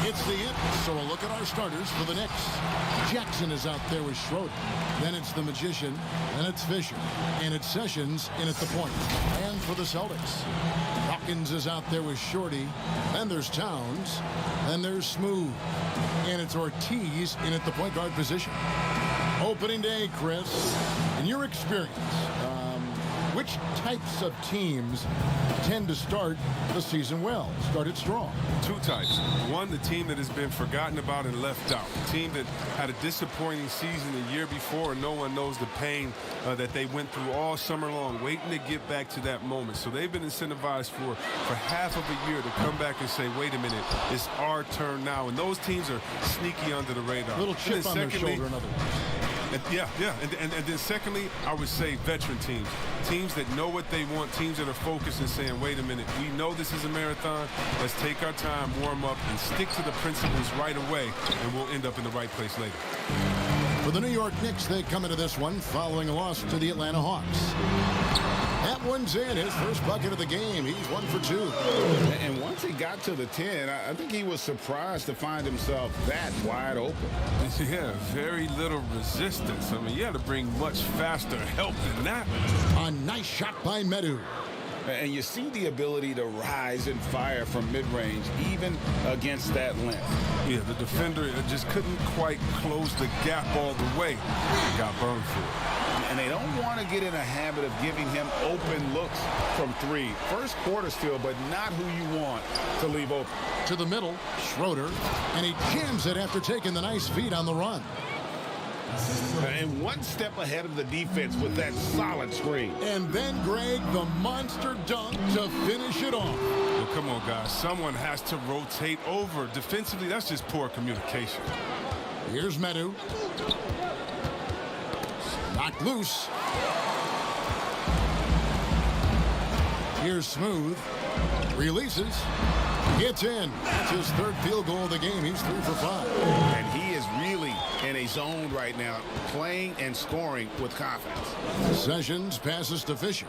It's the it, so we'll look at our starters for the Knicks. Jackson is out there with Schroeder. Then it's the Magician. Then it's Fisher. And it's Sessions in at the point. And for the Celtics, Hawkins is out there with Shorty. Then there's Towns. Then there's Smooth. And it's Ortiz in at the point guard position. Opening day, Chris. In your experience, which types of teams tend to start the season well, start it strong? Two types. One, the team that has been forgotten about and left out. The team that had a disappointing season the year before, and no one knows the pain that they went through all summer long, waiting to get back to that moment. So they've been incentivized for half of a year to come back and say, wait a minute, it's our turn now. And those teams are sneaky under the radar. Little chip on their shoulder, in other words. Yeah. And then secondly, I would say veteran teams. Teams that know what they want, teams that are focused and saying, wait a minute, we know this is a marathon. Let's take our time, warm up, and stick to the principles right away, and we'll end up in the right place later. For the New York Knicks, they come into this one following a loss to the Atlanta Hawks. That one's in, his first bucket of the game. He's 1 for 2. And once he got to the 10, I think he was surprised to find himself that wide open. Yeah, very little resistance. I mean, you had to bring much faster help than that. A nice shot by Medu. And you see the ability to rise and fire from mid-range, even against that length. Yeah, the defender just couldn't quite close the gap all the way. He got burned for it. And they don't want to get in a habit of giving him open looks from three. First quarter still, but not who you want to leave open. To the middle, Schroeder, and he jams it after taking the nice feed on the run. And one step ahead of the defense with that solid screen. And then, Greg, the monster dunk to finish it off. Well, come on, guys. Someone has to rotate over. Defensively, that's just poor communication. Here's Medu. Knocked loose. Here's Smooth. Releases. Gets in. That's his third field goal of the game. He's 3 for 5. And he is really in a zone right now, playing and scoring with confidence. Sessions passes to Fisher.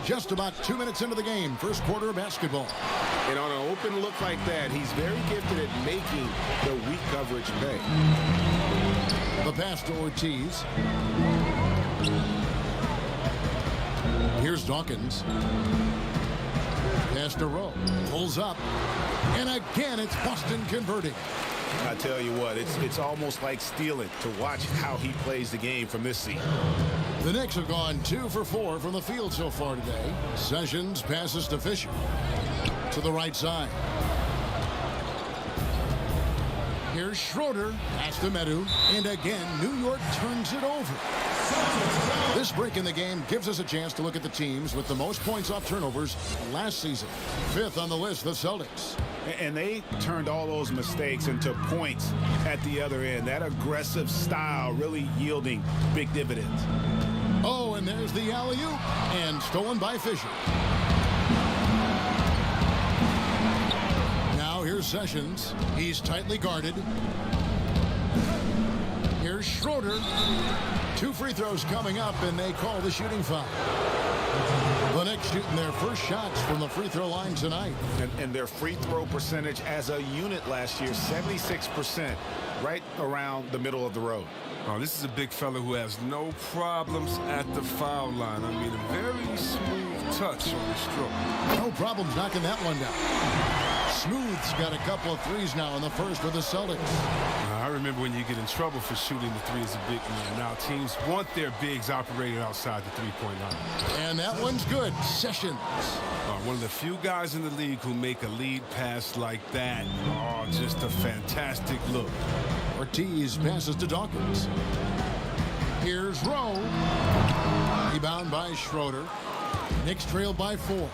Just about 2 minutes into the game, first quarter of basketball. And on an open look like that, he's very gifted at making the weak coverage pay. The pass to Ortiz. Here's Dawkins. Pass to Rowe. Pulls up. And again, it's Boston converting. I tell you what, it's almost like stealing to watch how he plays the game from this seat. The Knicks have gone 2 for 4 from the field so far today. Sessions passes to Fisher. To the right side. Here's Schroeder. Pass to Medu. And again, New York turns it over. This break in the game gives us a chance to look at the teams with the most points off turnovers last season. 5th on the list, the Celtics. And they turned all those mistakes into points at the other end. That aggressive style really yielding big dividends. Oh, and there's the alley-oop. And stolen by Fisher. Now here's Sessions. He's tightly guarded. Here's Schroeder. 2 free throws coming up, and they call the shooting foul. The Knicks shooting their first shots from the free throw line tonight. And their free throw percentage as a unit last year, 76%, right around the middle of the road. Oh, this is a big fella who has no problems at the foul line. I mean, a very smooth touch on the stroke. No problems knocking that one down. Smooth's got a couple of threes now in the first for the Celtics. I remember when you get in trouble for shooting the three as a big man. Now teams want their bigs operating outside the three-point line. And that one's good. Sessions. One of the few guys in the league who make a lead pass like that. Oh, just a fantastic look. Ortiz passes to Dawkins. Here's Rowe. Rebound by Schroeder. Knicks trail by 4.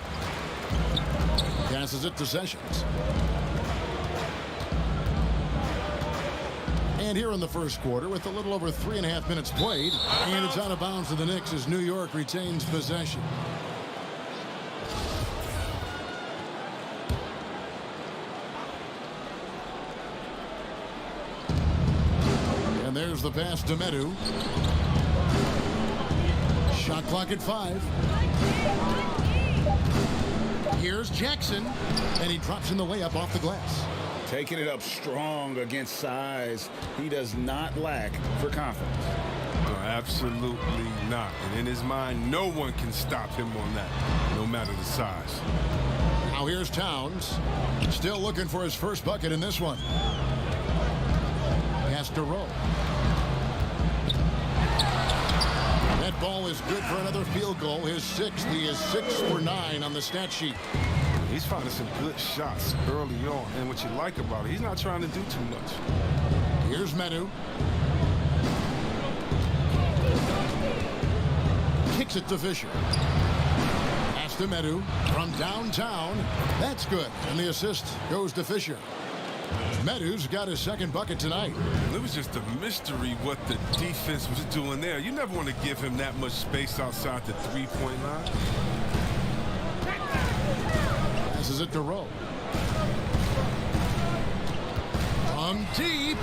Passes it to Sessions. And here in the first quarter, with a little over 3.5 minutes played, and it's out of bounds to the Knicks as New York retains possession. And there's the pass to Medu. Shot clock at 5. Here's Jackson, and he drops in the layup off the glass. Taking it up strong against size. He does not lack for confidence. No, absolutely not. And in his mind, no one can stop him on that, no matter the size. Now here's Towns. Still looking for his first bucket in this one. Pass to Rowe. That ball is good for another field goal. His 6th. He is 6 for 9 on the stat sheet. He's finding some good shots early on. And what you like about it, he's not trying to do too much. Here's Medu. Kicks it to Fisher. Pass to Medu from downtown. That's good. And the assist goes to Fisher. Medu's got his second bucket tonight. It was just a mystery what the defense was doing there. You never want to give him that much space outside the three-point line. Passes it to Rowe. From deep.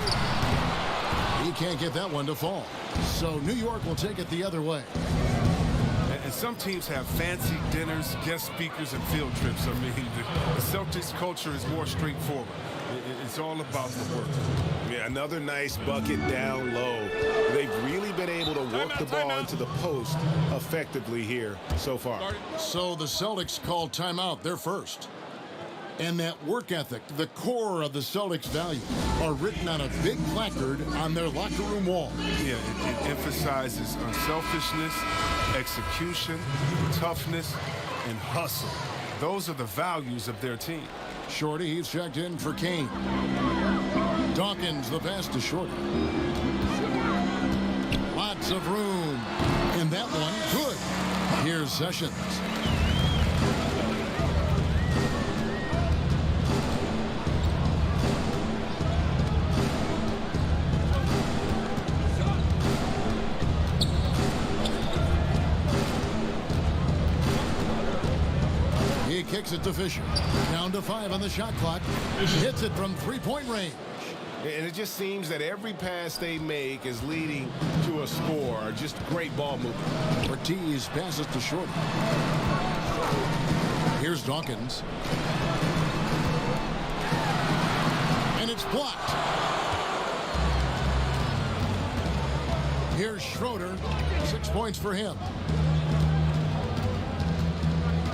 He can't get that one to fall. So New York will take it the other way. And some teams have fancy dinners, guest speakers, and field trips. I mean, the Celtics culture is more straightforward. It's all about the work. Yeah, another nice bucket down low. They've really been able to work the ball into the post effectively here so far. So the Celtics called timeout. They're first. And that work ethic, the core of the Celtics' value, are written on a big placard on their locker room wall. Yeah, it emphasizes unselfishness, execution, toughness, and hustle. Those are the values of their team. Shorty, he's checked in for Kane. Dawkins, the pass to Shorty. Lots of room. And that one, good. Here's Sessions. He kicks it to Fisher. Down to 5 on the shot clock. Hits it from three-point range. And it just seems that every pass they make is leading to a score. Just great ball movement. Ortiz passes to Shorty. Here's Dawkins. And it's blocked. Here's Schroeder. 6 points for him.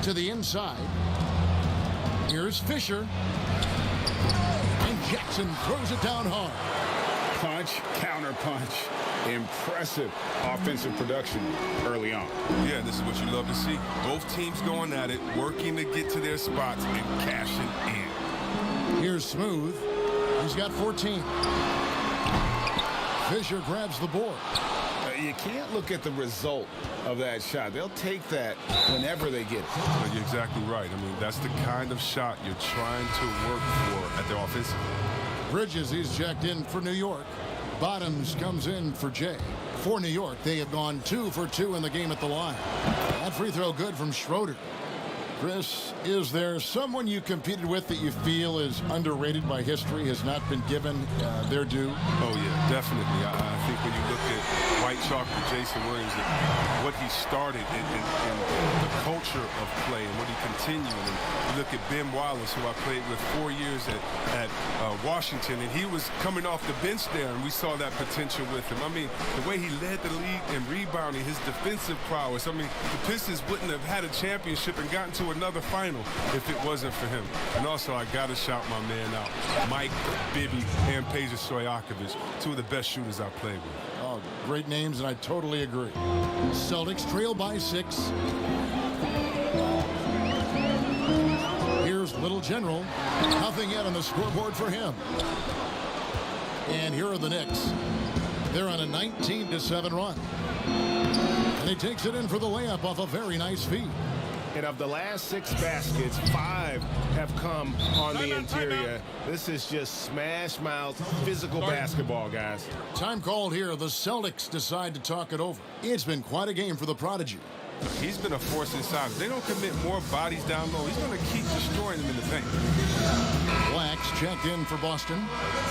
To the inside. Here's Fisher. And Jackson throws it down hard. Punch, counter punch. Impressive offensive production early on. Yeah, this is what you love to see. Both teams going at it, working to get to their spots and cashing in. Here's Smooth. He's got 14. Fisher grabs the board. You can't look at the result of that shot. They'll take that whenever they get it. Well, you're exactly right. I mean, that's the kind of shot you're trying to work for at the offensive. Bridges, he's checked in for New York. Bottoms comes in for Jay. For New York, they have gone 2 for 2 in the game at the line. That free throw good from Schroeder. Chris, is there someone you competed with that you feel is underrated by history, has not been given their due? Oh, yeah, definitely. I think when you look at White Chalk with Jason Williams, what he started in the culture of play and what he continued. And you look at Ben Wallace, who I played with 4 years at Washington, and he was coming off the bench there, and we saw that potential with him. I mean, the way he led the league in rebounding, his defensive prowess. I mean, the Pistons wouldn't have had a championship and gotten to another final if it wasn't for him. And also, I got to shout my man out, Mike Bibby and Peja Stojakovic, 2 of the best shooters I've played with. Oh, great names, and I totally agree. Celtics trail by 6. Here's Little General. Nothing yet on the scoreboard for him. And here are the Knicks. They're on a 19-7 run. And he takes it in for the layup off a very nice feed. And of the last 6 baskets, 5 have come on the interior. This is just smash mouth physical basketball, guys. Time called here. The Celtics decide to talk it over. It's been quite a game for the Prodigy. He's been a force inside. If they don't commit more bodies down low, he's going to keep destroying them in the paint. Blacks checked in for Boston.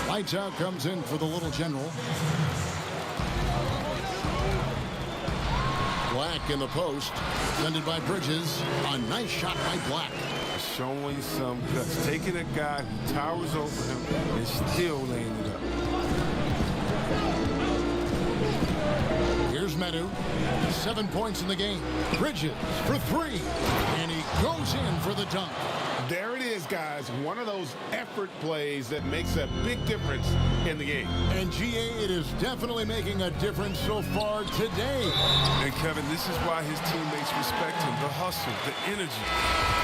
Lights out comes in for the Little General. Black in the post. Defended by Bridges. A nice shot by Black. Showing some guts. Taking a guy who towers over him and still laying it up. Here's Medu. 7 points in the game. Bridges for three. And he goes in for the dunk. There it is, guys. One of those effort plays that makes a big difference in the game. And GA, it is definitely making a difference so far today. And Kevin, this is why his teammates respect him. The hustle, the energy.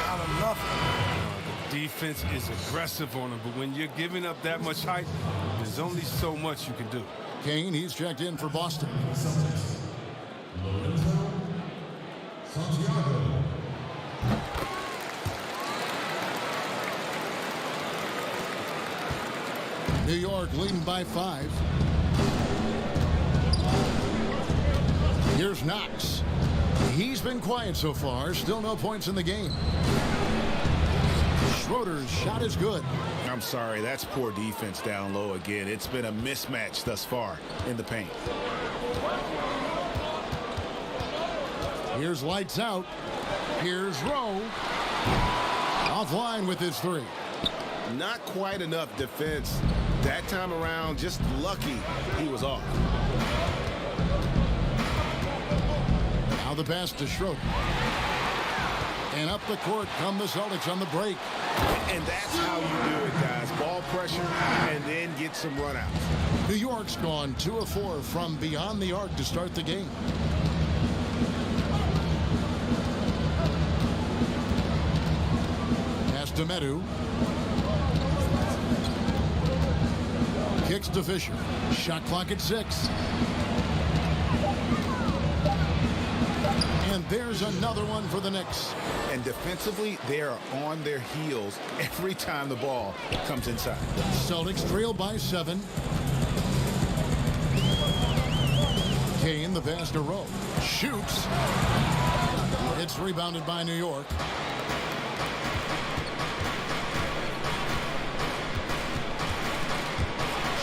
Gotta love it. The defense is aggressive on him, but when you're giving up that much height, there's only so much you can do. Kane, he's checked in for Boston. New York leading by 5. Here's Knox. He's been quiet so far. Still no points in the game. Schroeder's shot is good. I'm sorry, that's poor defense down low again. It's been a mismatch thus far in the paint. Here's lights out. Here's Rowe. Offline with his three. Not quite enough defense. That time around, just lucky he was off. Now the pass to Schroeder. And up the court come the Celtics on the break. And that's how you do it, guys. Ball pressure and then get some runouts. New York's gone 2 of 4 from beyond the arc to start the game. Pass to Medu. Kicks to Fisher. Shot clock at 6. And there's another one for the Knicks. And defensively, they are on their heels every time the ball comes inside. Celtics trail by 7. Kane, the pass to Rowe. Shoots. It's rebounded by New York.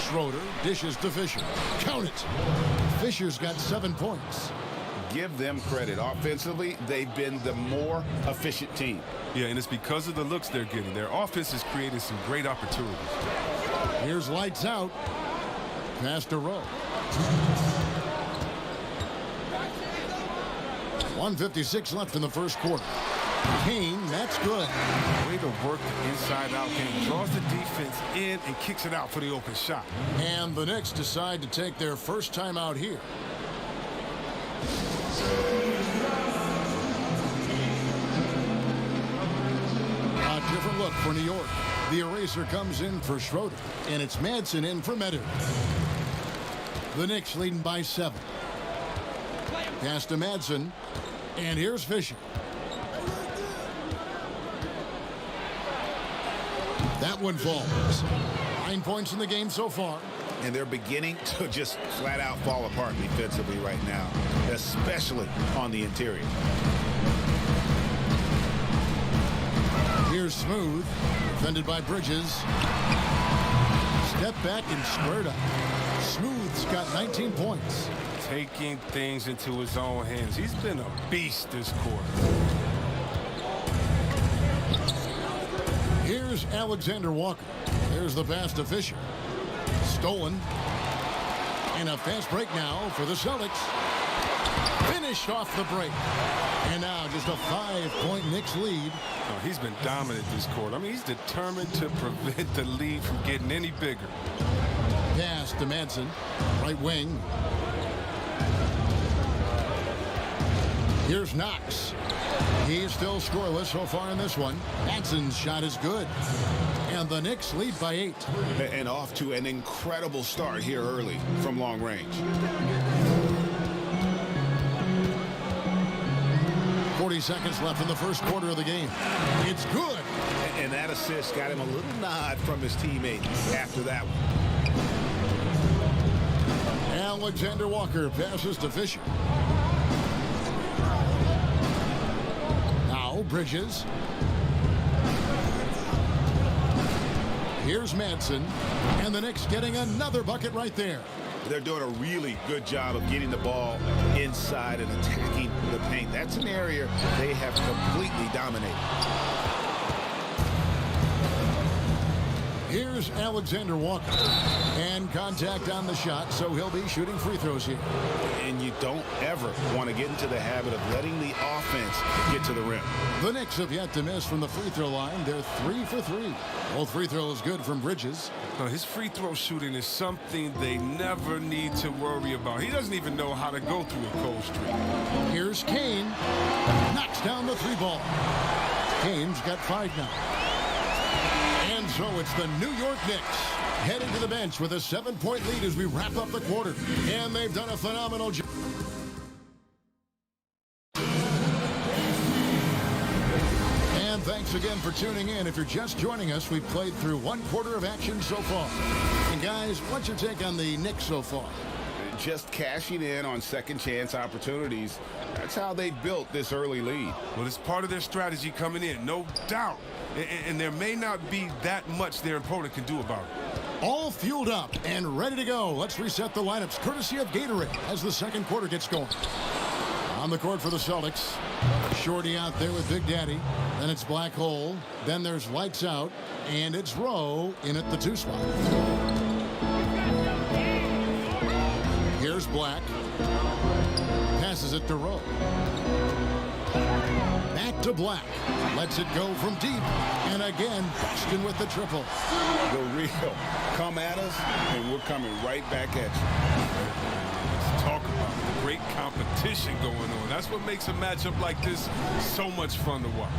Schroeder dishes to Fisher. Count it. Fisher's got 7 points. Give them credit. Offensively, they've been the more efficient team. Yeah, and it's because of the looks they're getting. Their offense has created some great opportunities. Here's lights out. Pass to Rowe. 1:56 left in the first quarter. Kane, that's good. Way to work the inside-out game. Draws the defense in and kicks it out for the open shot. And the Knicks decide to take their first time out here. A different look for New York. The eraser comes in for Schroeder, and it's Madsen in for Medu. The Knicks leading by 7. Pass to Madsen, and here's Fisher. That one falls. 9 points in the game so far. And they're beginning to just flat out fall apart defensively right now, especially on the interior. Here's Smooth, defended by Bridges. Step back and squared up. Smooth's got 19 points. Taking things into his own hands. He's been a beast this quarter. Here's Alexander Walker. There's the pass to Fisher. Stolen. And a fast break now for the Celtics. Finished off the break. And now just a 5-point Knicks lead. Oh, he's been dominant this quarter. I mean, he's determined to prevent the lead from getting any bigger. Pass to Madsen. Right wing. Here's Knox. He's still scoreless so far in this one. Madsen's shot is good. And the Knicks lead by 8. And off to an incredible start here early from long range. 40 seconds left in the first quarter of the game. It's good. And that assist got him a little nod from his teammate after that one. Alexander Walker passes to Fisher. Now Bridges. Here's Madsen. And the Knicks getting another bucket right there. They're doing a really good job of getting the ball inside and attacking the paint. That's an area they have completely dominated. Here's Alexander Walker. And contact on the shot, so he'll be shooting free throws here. And you don't ever want to get into the habit of letting the offense get to the rim. The Knicks have yet to miss from the free throw line. They're 3 for 3. Both free throws good from Bridges. His free throw shooting is something they never need to worry about. He doesn't even know how to go through a cold streak. Here's Kane. Knocks down the 3-ball. Kane's got 5 now. And so it's the New York Knicks heading to the bench with a 7-point lead as we wrap up the quarter. And they've done a phenomenal job. And thanks again for tuning in. If you're just joining us, we've played through 1 quarter of action so far. And guys, what's your take on the Knicks so far? Just cashing in on second chance opportunities. That's how they built this early lead. Well, it's part of their strategy coming in, no doubt. And there may not be that much their opponent can do about it. All fueled up and ready to go. Let's reset the lineups courtesy of Gatorade as the second quarter gets going. On the court for the Celtics. Shorty out there with Big Daddy. Then it's Black Hole. Then there's Lights Out. And it's Rowe in at the 2 spot. Here's Black. Passes it to Rowe. Back to Black. Lets it go from deep. And again, Boston with the triple. The real come at us, and we're coming right back at you. Let's talk about the great competition going on. That's what makes a matchup like this so much fun to watch.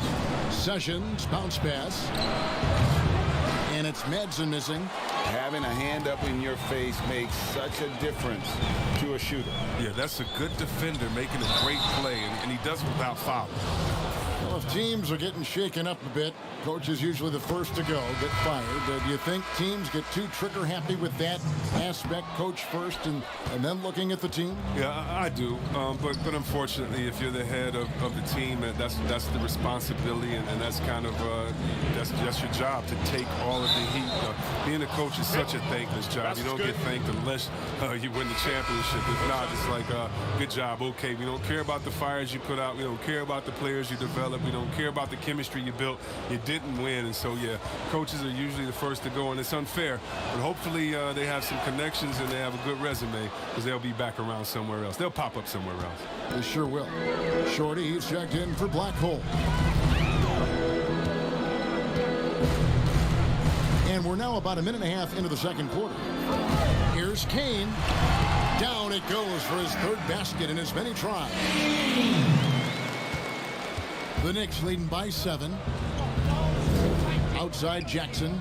Sessions, bounce pass. And it's Madsen missing. Having a hand up in your face makes such a difference to a shooter. Yeah, that's a good defender making a great play, and he does it without foul. Well, if teams are getting shaken up a bit, coach is usually the first to go, get fired. Do you think teams get too trigger happy with that aspect, coach first and then looking at the team? Yeah, I do. But unfortunately, if you're the head of the team, that's the responsibility, and that's kind of that's your job to take all of the heat. Being a coach is such a thankless job. You don't get thanked unless you win the championship. If not, it's like, good job, okay. We don't care about the fires you put out. We don't care about the players you develop. We don't care about the chemistry you built. You didn't win, and so, yeah, coaches are usually the first to go, and it's unfair. But hopefully they have some connections and they have a good resume because they'll be back around somewhere else. They'll pop up somewhere else. They sure will. Shorty, he's checked in for Black Hole. And we're now about a minute and a half into the second quarter. Here's Kane. Down it goes for his 3rd basket in as many tries. The Knicks leading by 7. Outside Jackson.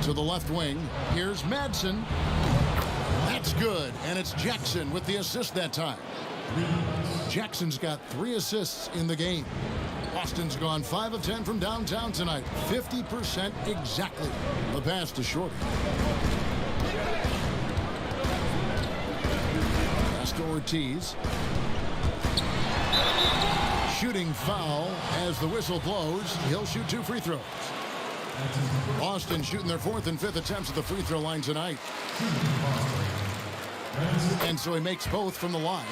To the left wing. Here's Madsen. That's good. And it's Jackson with the assist that time. Jackson's got 3 assists in the game. Boston's gone 5 of 10 from downtown tonight. 50% exactly. The pass to Shorty. Pass to Ortiz. Shooting foul as the whistle blows. He'll shoot 2 free throws. Boston shooting their 4th and 5th attempts at the free throw line tonight. And so he makes both from the line.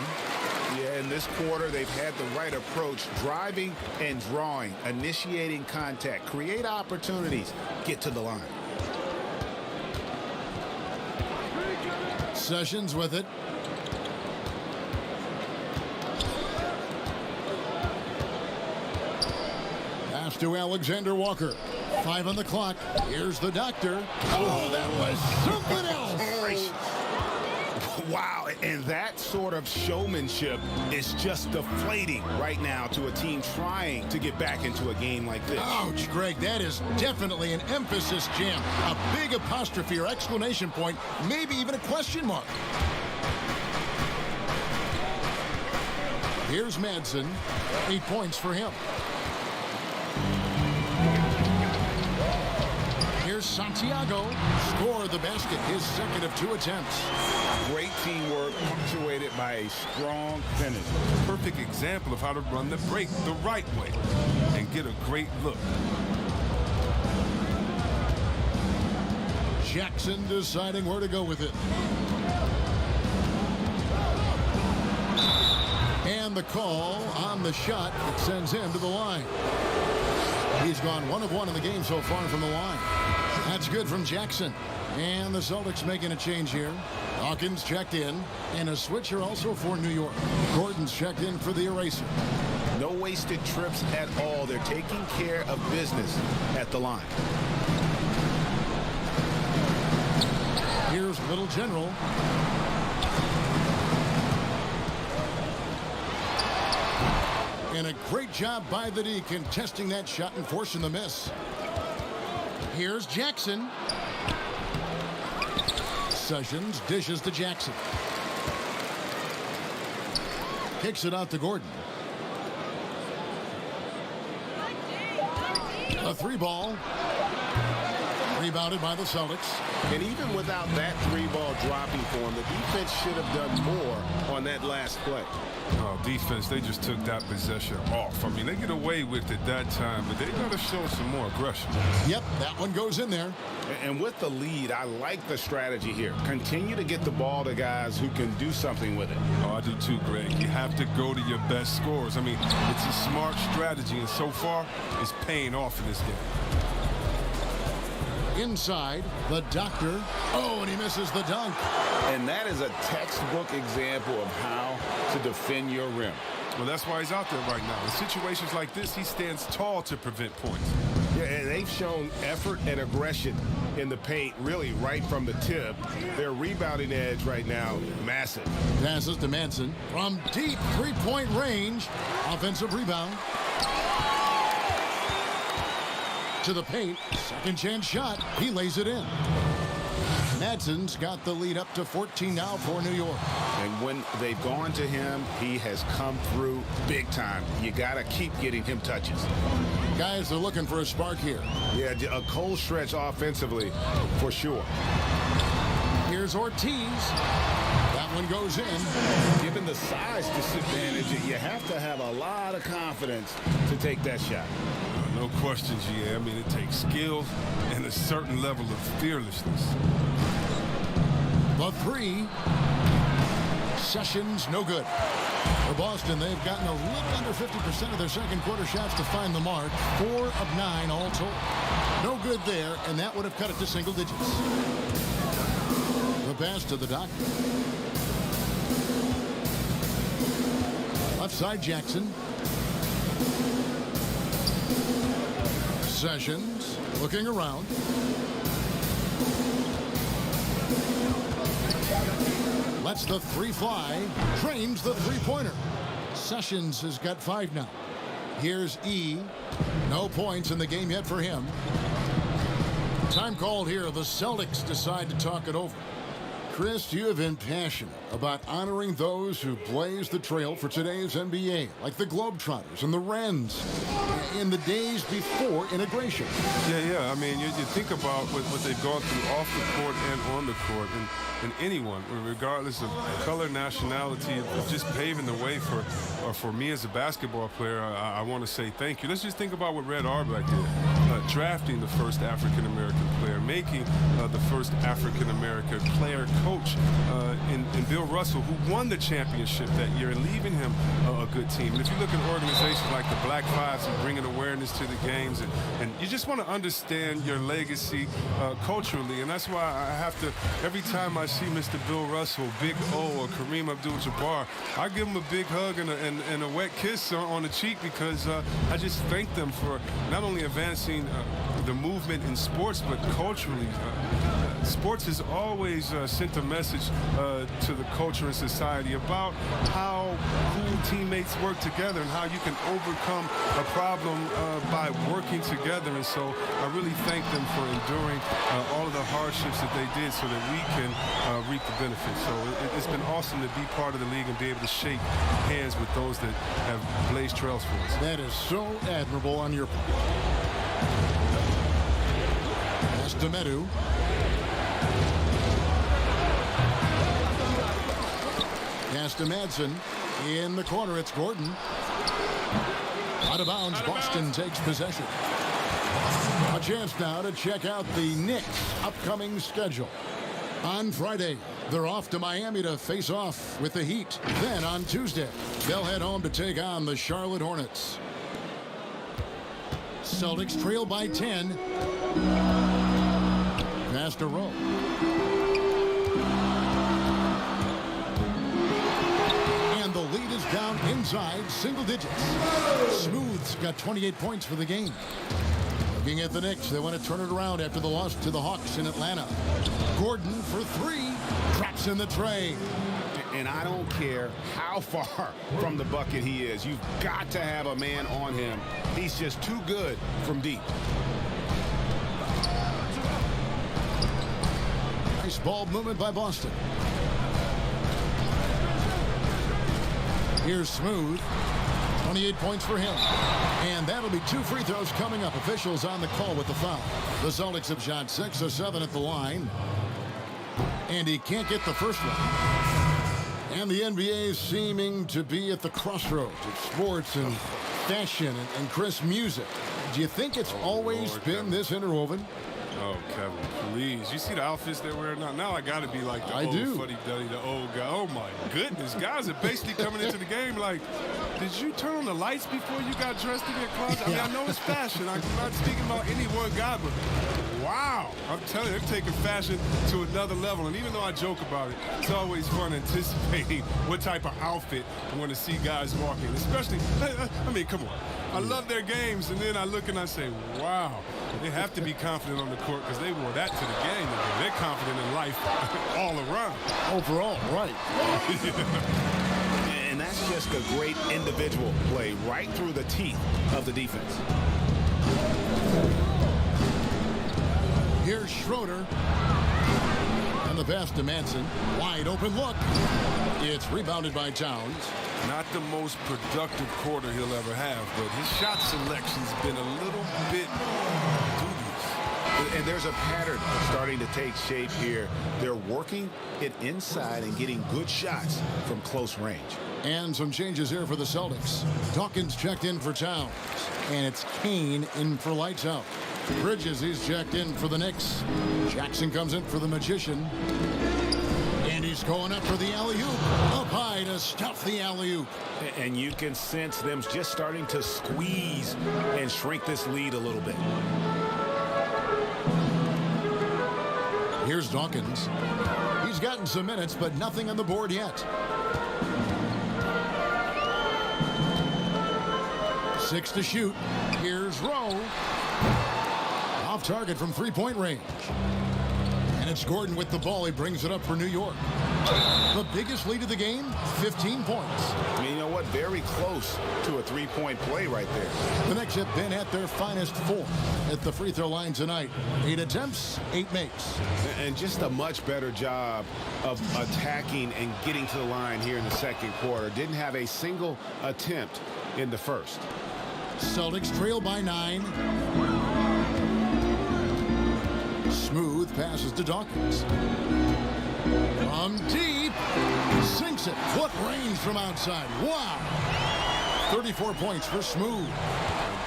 Yeah, in this quarter, they've had the right approach, driving and drawing, initiating contact, create opportunities, get to the line. Sessions with it. Pass to Alexander Walker. 5 on the clock. Here's the doctor. Oh, that was something else. Wow, and that sort of showmanship is just deflating right now to a team trying to get back into a game like this. Ouch, Greg, that is definitely an emphasis jam. A big apostrophe or exclamation point, maybe even a question mark. Here's Madsen. 8 points for him. Here's Santiago. Score the basket, his 2nd of 2 attempts. Great teamwork punctuated by a strong finish. Perfect example of how to run the break the right way and get a great look. Jackson deciding where to go with it. And the call on the shot that sends him to the line. He's gone 1 of 1 in the game so far from the line. That's good from Jackson. And the Celtics making a change here. Hawkins checked in. And a switcher also for New York. Gordon's checked in for the eraser. No wasted trips at all. They're taking care of business at the line. Here's Little General. And a great job by the D contesting that shot and forcing the miss. Here's Jackson. Sessions dishes to Jackson. Kicks it out to Gordon. A 3-ball. Rebounded by the Celtics. And even without that 3-ball dropping for him, the defense should have done more on that last play. Oh, defense, they just took that possession off. I mean, they get away with it that time, but they got to show some more aggression. Yep, that one goes in there. And with the lead, I like the strategy here. Continue to get the ball to guys who can do something with it. Oh, I do too, Greg. You have to go to your best scorers. I mean, it's a smart strategy, and so far, it's paying off in this game. Inside, the doctor. Oh, and he misses the dunk. And that is a textbook example of how to defend your rim. Well, that's why he's out there right now. In situations like this, he stands tall to prevent points. Yeah, and they've shown effort and aggression in the paint, really right from the tip. Their rebounding edge right now, massive. Passes to Manson from deep three-point range. Offensive rebound. To the paint. Second chance shot. He lays it in. Madson's got the lead up to 14 now for New York. And when they've gone to him, he has come through big time. You got to keep getting him touches. Guys are looking for a spark here. Yeah, a cold stretch offensively for sure. Here's Ortiz. That one goes in. Given the size disadvantage, you have to have a lot of confidence to take that shot. No question, GA. I mean, it takes skill and a certain level of fearlessness. The 3. Sessions, no good. For Boston, they've gotten a little under 50% of their second quarter shots to find the mark. 4 of 9 all told. No good there, and that would have cut it to single digits. The pass to the doctor. Left side, Jackson. Sessions looking around. Lets the 3 fly. Trains the three-pointer. Sessions has got 5 now. Here's E. No points in the game yet for him. Time called here. The Celtics decide to talk it over. Chris, you have been passionate about honoring those who blazed the trail for today's NBA, like the Globetrotters and the Wrens in the days before integration. Yeah. I mean, you think about what they've gone through off the court and on the court, and anyone, regardless of color, nationality, just paving the way for me as a basketball player. I want to say thank you. Let's just think about what Red Auerbach did, drafting the first African-American player, making the first African-American player coach in Bill Russell, who won the championship that year, and leaving him a good team. And if you look at organizations like the Black Fives and bringing awareness to the games, and you just want to understand your legacy culturally, and that's why I have to, every time I see Mr. Bill Russell, Big O, or Kareem Abdul-Jabbar, I give them a big hug and a wet kiss on the cheek, because I just thank them for not only advancing the movement in sports, but culturally. Sports has always sent a message to the culture and society about how cool teammates work together and how you can overcome a problem by working together. And so I really thank them for enduring all of the hardships that they did so that we can reap the benefits. So it's been awesome to be part of the league and be able to shake hands with those that have blazed trails for us. That is so admirable on your part. Pass to Medu. Pass to Madsen. In the corner, it's Gordon. Out of bounds, Boston takes possession. A chance now to check out the Knicks' upcoming schedule. On Friday, they're off to Miami to face off with the Heat. Then on Tuesday, they'll head home to take on the Charlotte Hornets. Celtics trail by 10. Pass to Rowe. And the lead is down inside single digits. Smooth's got 28 points for the game. Looking at the Knicks, they want to turn it around after the loss to the Hawks in Atlanta. Gordon for three, traps in the tray. And I don't care how far from the bucket he is. You've got to have a man on him. He's just too good from deep. Nice ball movement by Boston. Here's Smooth. 28 points for him. And that'll be 2 free throws coming up. Officials on the call with the foul. The Celtics have shot 6 of 7 at the line. And he can't get the first one. And the NBA is seeming to be at the crossroads of sports and fashion and crisp music. Do you think it's always been this interwoven? Oh, Kevin, please. You see the outfits they're wearing now? Now I got to be like the I old do. fuddy-duddy, the old guy. Oh, my goodness. Guys are basically coming into the game like, did you turn on the lights before you got dressed in your closet? I mean, I know it's fashion. I'm not speaking about any one guy, but wow. I'm telling you, they're taking fashion to another level. And even though I joke about it, it's always fun anticipating what type of outfit I want to see guys walking. Especially, I mean, come on. I love their games, and then I look and I say, wow. They have to be confident on the court because they wore that to the game. They're confident in life all around. Overall, right. And that's just a great individual play right through the teeth of the defense. Here's Schroeder. And the pass to Manson. Wide open look. It's rebounded by Towns. Not the most productive quarter he'll ever have, but his shot selection's been a little bit dubious. And there's a pattern starting to take shape here. They're working it inside and getting good shots from close range. And some changes here for the Celtics. Dawkins checked in for Towns. And it's Kane in for lights out. Bridges, he's checked in for the Knicks. Jackson comes in for the Magician. And he's going up for the alley-oop. Up high to stuff the alley-oop. And you can sense them just starting to squeeze and shrink this lead a little bit. Here's Dawkins. He's gotten some minutes, but nothing on the board yet. 6 to shoot. Here's Rowe. Off target from three-point range. And it's Gordon with the ball. He brings it up for New York. The biggest lead of the game, 15 points. And you know what? Very close to a three-point play right there. The Knicks have been at their finest 4 at the free throw line tonight. 8 attempts, 8 makes. And just a much better job of attacking and getting to the line here in the second quarter. Didn't have a single attempt in the first. Celtics trail by 9. Smooth passes to Dawkins. From deep. Sinks it. Foot range from outside. Wow. 34 points for Smooth.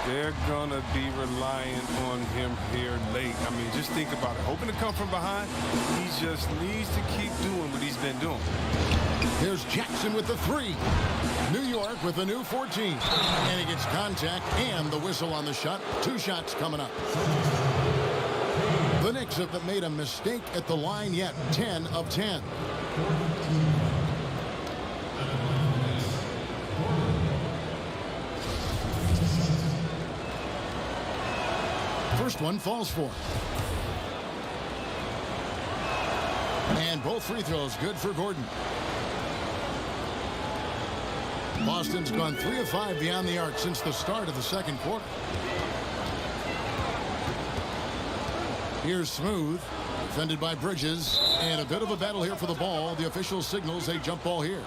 They're going to be relying on him here late. I mean, just think about it. Hoping to come from behind, he just needs to keep doing what he's been doing. There's Jackson with the 3. New York with a new 14. And he gets contact and the whistle on the shot. 2 shots coming up. The Knicks have made a mistake at the line yet. 10 of 10. First one falls for him. And both free throws good for Gordon. Boston's gone 3 of 5 beyond the arc since the start of the second quarter. Here's Smooth, defended by Bridges, and a bit of a battle here for the ball. The official signals a jump ball here.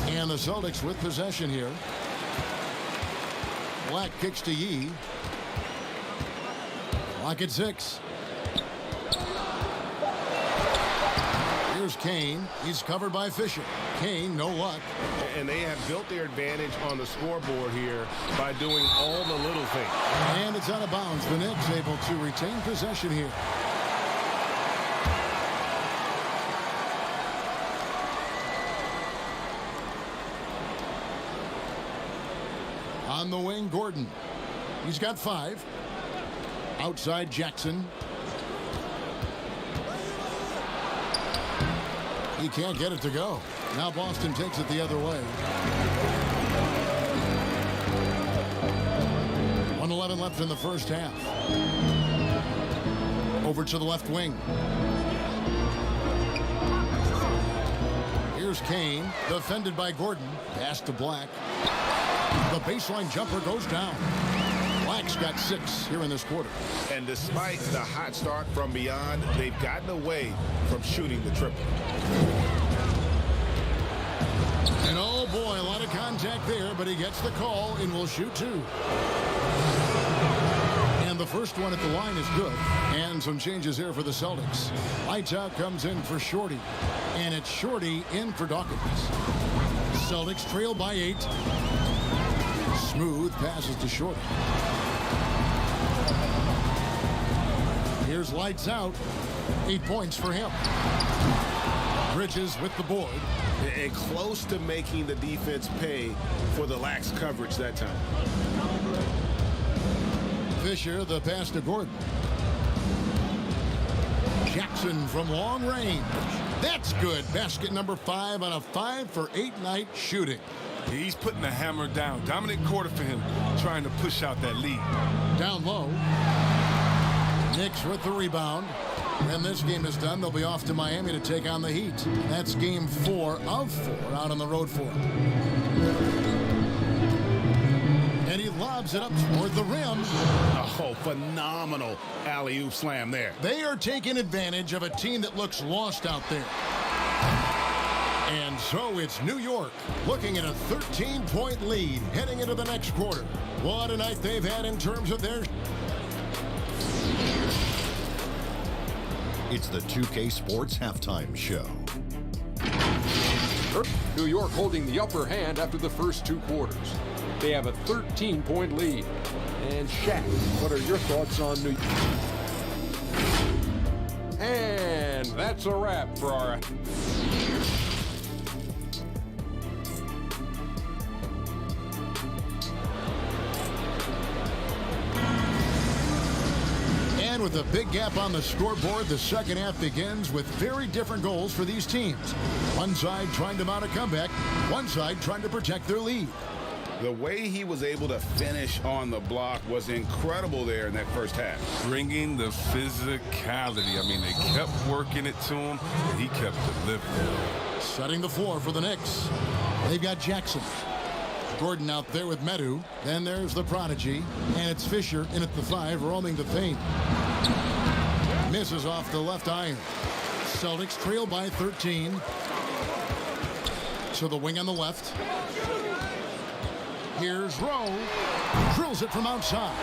And the Celtics with possession here. Black kicks to Yee. Lock at 6. Here's Kane. He's covered by Fisher. Kane, no luck. And they have built their advantage on the scoreboard here by doing all the little things. And it's out of bounds. The Knicks able to retain possession here. On the wing, Gordon. He's got 5. Outside, Jackson. He can't get it to go. Now Boston takes it the other way. 1:11 left in the first half. Over to the left wing. Here's Kane, defended by Gordon. Pass to Black. The baseline jumper goes down. Black's got 6 here in this quarter. And despite the hot start from beyond, they've gotten away from shooting the triple. And oh boy, a lot of contact there, but he gets the call and will shoot 2. And the first one at the line is good. And some changes here for the Celtics. Lights out comes in for Shorty. And it's Shorty in for Dawkins. Celtics trail by 8. Smooth passes to Shorty. Here's lights out. 8 points for him. Bridges with the board. And close to making the defense pay for the lax coverage that time. Fisher, the pass to Gordon. Jackson from long range. That's good. Basket number 5 on a 5 for 8 night shooting. He's putting the hammer down. Dominant quarter for him, trying to push out that lead. Down low. Knicks with the rebound. And this game is done. They'll be off to Miami to take on the Heat. That's game 4 of 4 out on the road for him. And he lobs it up toward the rim. Oh, phenomenal alley-oop slam there. They are taking advantage of a team that looks lost out there. And so it's New York looking at a 13-point lead heading into the next quarter. What a night they've had in terms of their... It's the 2K Sports Halftime Show. New York holding the upper hand after the first 2 quarters. They have a 13-point lead. And Shaq, what are your thoughts on New York? And that's a wrap for our... And with a big gap on the scoreboard, the second half begins with very different goals for these teams. One side trying to mount a comeback, one side trying to protect their lead. The way he was able to finish on the block was incredible there in that first half. Bringing the physicality. I mean, they kept working it to him, and he kept delivering. Setting the floor for the Knicks. They've got Jackson. Gordon out there with Medu. Then there's the prodigy. And it's Fisher in at the 5, roaming the paint. Misses off the left iron. Celtics trail by 13. To the wing on the left. Here's Rowe. Drills it from outside.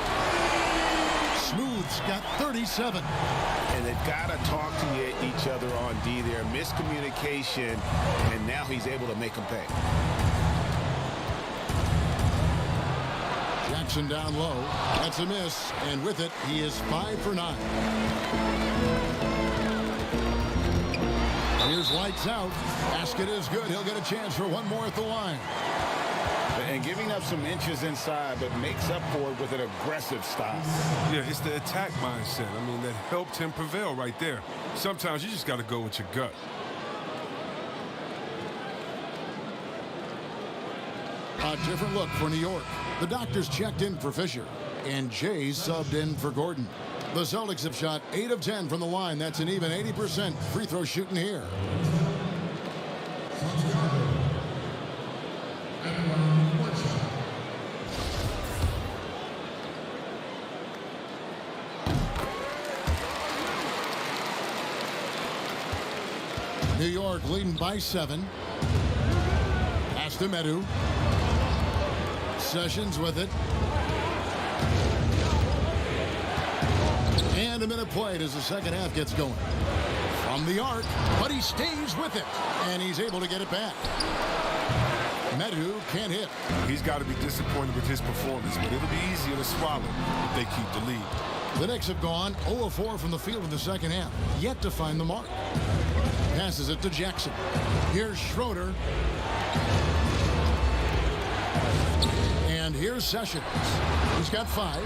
Smooth's got 37. And they've got to talk to each other on D there. Miscommunication, and now he's able to make them pay. Jackson down low. That's a miss. And with it, he is 5 for 9. Here's lights out. Basket is good. He'll get a chance for one more at the line. And giving up some inches inside, but makes up for it with an aggressive style. Yeah, it's the attack mindset. I mean, that helped him prevail right there. Sometimes you just got to go with your gut. A different look for New York. The doctors checked in for Fisher, and Jay subbed in for Gordon. The Celtics have shot 8 of 10 from the line. That's an even 80% free throw shooting here. New York leading by 7. Pass to Medu. Sessions with it. And a minute played as the second half gets going. From the arc, but he stays with it, and he's able to get it back. Medu can't hit. He's got to be disappointed with his performance, but it'll be easier to swallow if they keep the lead. The Knicks have gone 0 of 4 from the field in the second half, yet to find the mark. Passes it to Jackson. Here's Schroeder. And here's Sessions. He's got 5.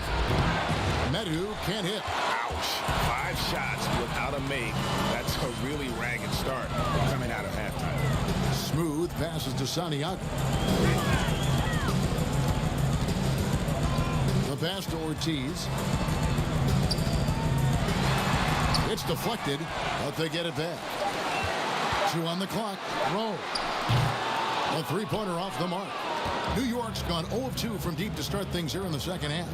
Medu can't hit. Ouch. 5 shots without a make. That's a really ragged start coming out of halftime. Smooth passes to Santiago. The pass to Ortiz. It's deflected, but they get it back. 2 on the clock. Rowe. A three-pointer off the mark. New York's gone 0 of 2 from deep to start things here in the second half.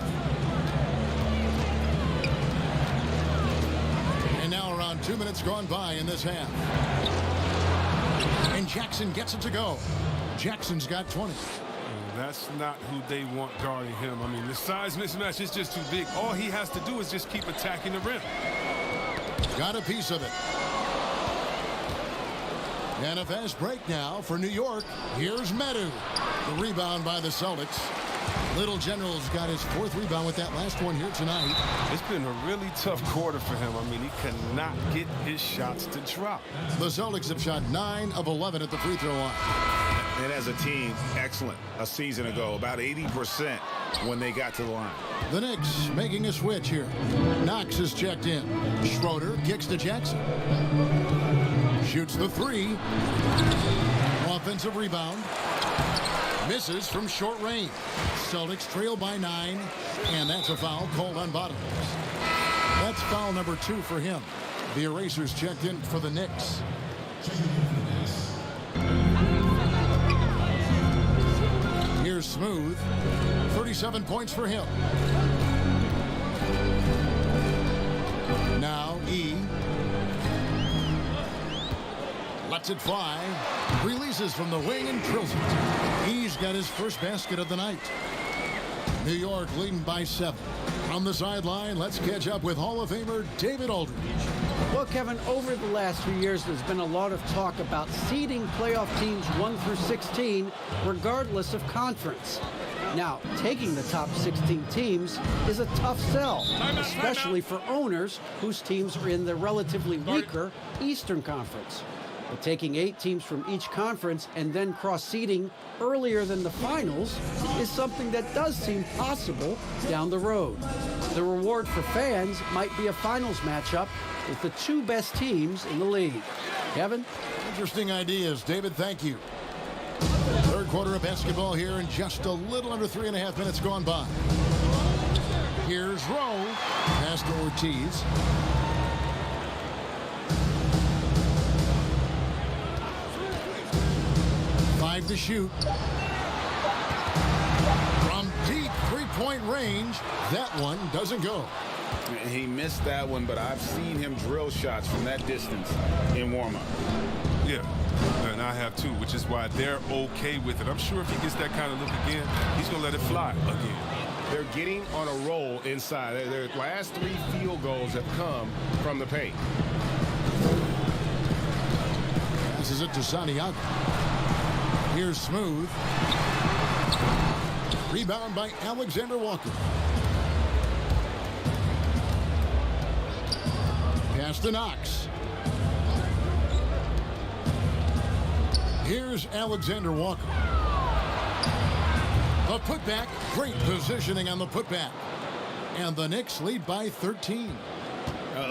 And now around 2 minutes gone by in this half. And Jackson gets it to go. Jackson's got 20. That's not who they want guarding him. I mean, the size mismatch is just too big. All he has to do is just keep attacking the rim. Got a piece of it. And a fast break now for New York. Here's Medu. The rebound by the Celtics. Little General's got his 4th rebound with that last one here tonight. It's been a really tough quarter for him. I mean, he cannot get his shots to drop. The Celtics have shot 9 of 11 at the free throw line. And as a team, excellent. A season ago, about 80% when they got to the line. The Knicks making a switch here. Knox is checked in. Schroeder kicks to Jackson. Shoots the 3. Offensive rebound. Misses from short range. Celtics trail by 9. And that's a foul called on Bottoms. That's foul number 2 for him. The erasers checked in for the Knicks. Here's Smooth. 37 points for him. Now E. Lets it fly. Releases from the wing and drills it. He's got his first basket of the night. New York leading by 7. On the sideline, let's catch up with Hall of Famer David Aldridge. Well, Kevin, over the last few years, there's been a lot of talk about seeding playoff teams 1 through 16, regardless of conference. Now, taking the top 16 teams is a tough sell, especially for owners whose teams are in the relatively weaker Eastern Conference. But taking 8 teams from each conference and then cross-seeding earlier than the finals is something that does seem possible down the road. The reward for fans might be a finals matchup with the 2 best teams in the league. Kevin? Interesting ideas, David. Thank you. Third quarter of basketball here in just a little under 3.5 minutes gone by. Here's Rowe. Pass to Ortiz. To shoot. From deep three-point range, that one doesn't go. He missed that one, but I've seen him drill shots from that distance in warm-up. Yeah, and I have too, which is why they're okay with it. I'm sure if he gets that kind of look again, he's going to let it fly again. They're getting on a roll inside. Their last 3 field goals have come from the paint. Passes it to Santiago. Here's Smooth. Rebound by Alexander Walker. Pass to Knox. Here's Alexander Walker. The putback. Great positioning on the putback. And the Knicks lead by 13.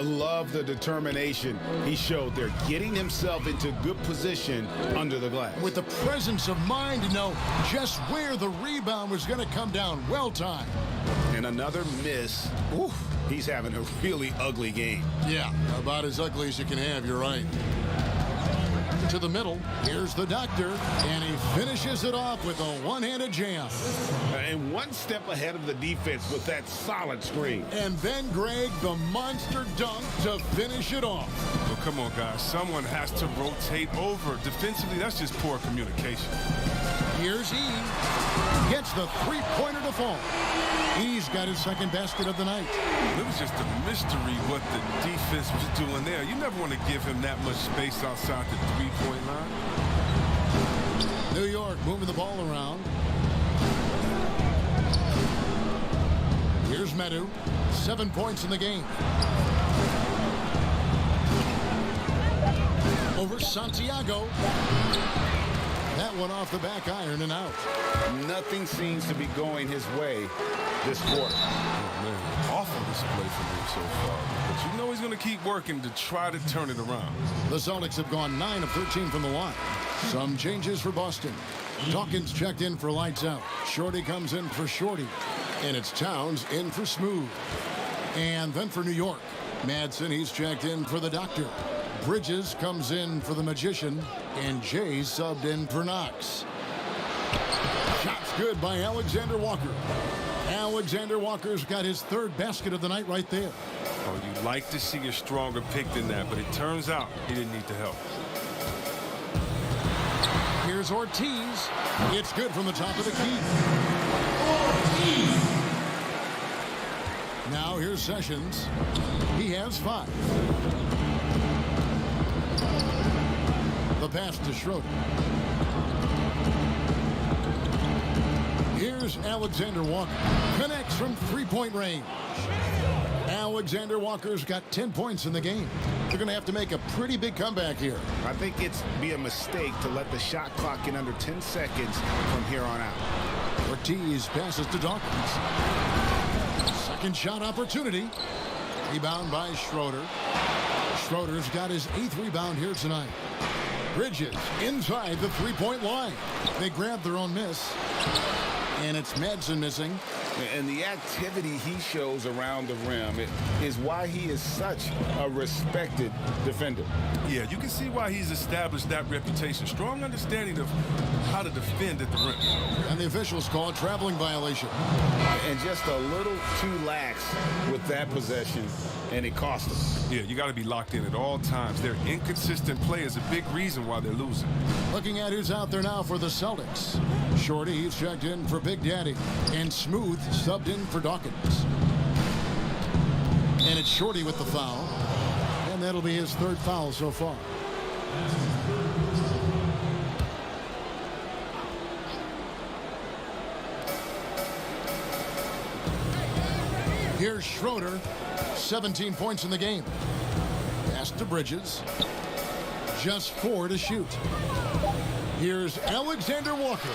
Love the determination he showed there, getting himself into good position under the glass. With the presence of mind to know just where the rebound was going to come down. Well timed. And another miss. Oof, he's having a really ugly game. Yeah, about as ugly as you can have, you're right. To the middle, here's the doctor, and he finishes it off with a one-handed jam. And one step ahead of the defense with that solid screen. And then Greg, the monster dunk to finish it off. Well, come on, guys. Someone has to rotate over. Defensively, that's just poor communication. Here's E. Gets the three-pointer to fall. He's got his second basket of the night. It was just a mystery what the defense was doing there. You never want to give him that much space outside the three-point line. New York moving the ball around. Here's Medu. 7 points in the game. Over Santiago. That one off the back iron and out. Nothing seems to be going his way this quarter. Oh, man. Awful display from him so far. But you know he's going to keep working to try to turn it around. The Celtics have gone 9 of 13 from the line. Some changes for Boston. Dawkins checked in for lights out. Shorty comes in for Shorty. And it's Towns in for Smooth. And then for New York, Madsen, he's checked in for the Doctor. Bridges comes in for the Magician. And Jay subbed in for Knox. Shots good by Alexander Walker. Alexander Walker's got his third basket of the night right there. Oh, you'd like to see a stronger pick than that, but it turns out he didn't need the help. Here's Ortiz. It's good from the top of the key. Now here's Sessions. He has 5. The pass to Schroeder. Here's Alexander Walker. Connects from three-point range. Alexander Walker's got 10 points in the game. They're going to have to make a pretty big comeback here. I think it's be a mistake to let the shot clock get under 10 seconds from here on out. Ortiz passes to Dawkins. Second shot opportunity. Rebound by Schroeder. Schroeder's got his 8th rebound here tonight. Bridges inside the three-point line. They grab their own miss. And it's Madsen missing. And the activity he shows around the rim is why he is such a respected defender. Yeah, you can see why he's established that reputation. Strong understanding of how to defend at the rim. And the officials call a traveling violation. And just a little too lax with that possession, and it cost him. Yeah, you got to be locked in at all times. Their inconsistent play is a big reason why they're losing. Looking at who's out there now for the Celtics. Shorty, he's checked in for Big Daddy. And Smooth subbed in for Dawkins. And it's Shorty with the foul. And that'll be his 3rd foul so far. Here's Schroeder. 17 points in the game. Pass to Bridges. Just 4 to shoot. Here's Alexander Walker.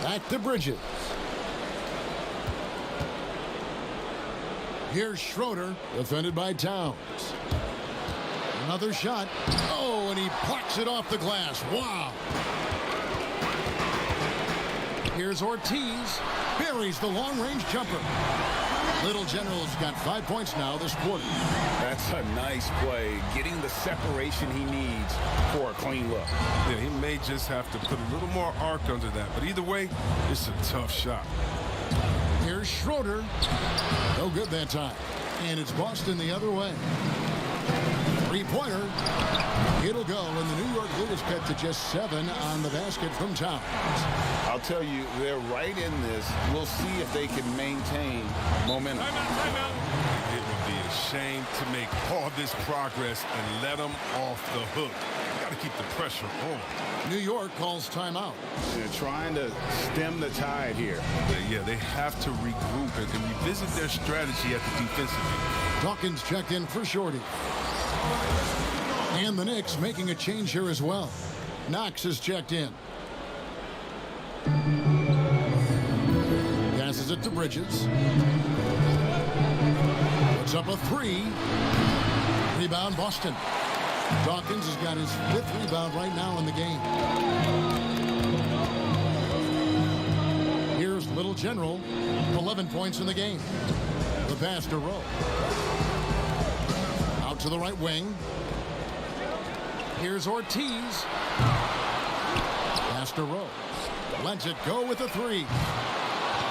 Back to Bridges. Here's Schroeder, defended by Towns. Another shot. Oh, and he plucks it off the glass. Wow. Here's Ortiz. Buries the long-range jumper. Little General's got 5 points now this quarter. That's a nice play, getting the separation he needs for a clean look. Yeah, he may just have to put a little more arc under that. But either way, it's a tough shot. Here's Schroeder. No good that time. And it's Boston the other way. Three-pointer. It'll go, and the New York lead is cut to just 7 on the basket from Towns. I'll tell you, they're right in this. We'll see if they can maintain momentum. It would be a shame to make all this progress and let them off the hook. You got to keep the pressure on. New York calls timeout. They're trying to stem the tide here. Yeah, they have to regroup and revisit their strategy at the defensive end. Dawkins checked in for Shorty. And the Knicks making a change here as well. Knox is checked in. Passes it to Bridges. Puts up a 3. Rebound Boston. Dawkins has got his 5th rebound right now in the game. Here's Little General. 11 points in the game. The pass to Rowe. Out to the right wing. Here's Ortiz. Pass to Rowe. Lets it go with a 3.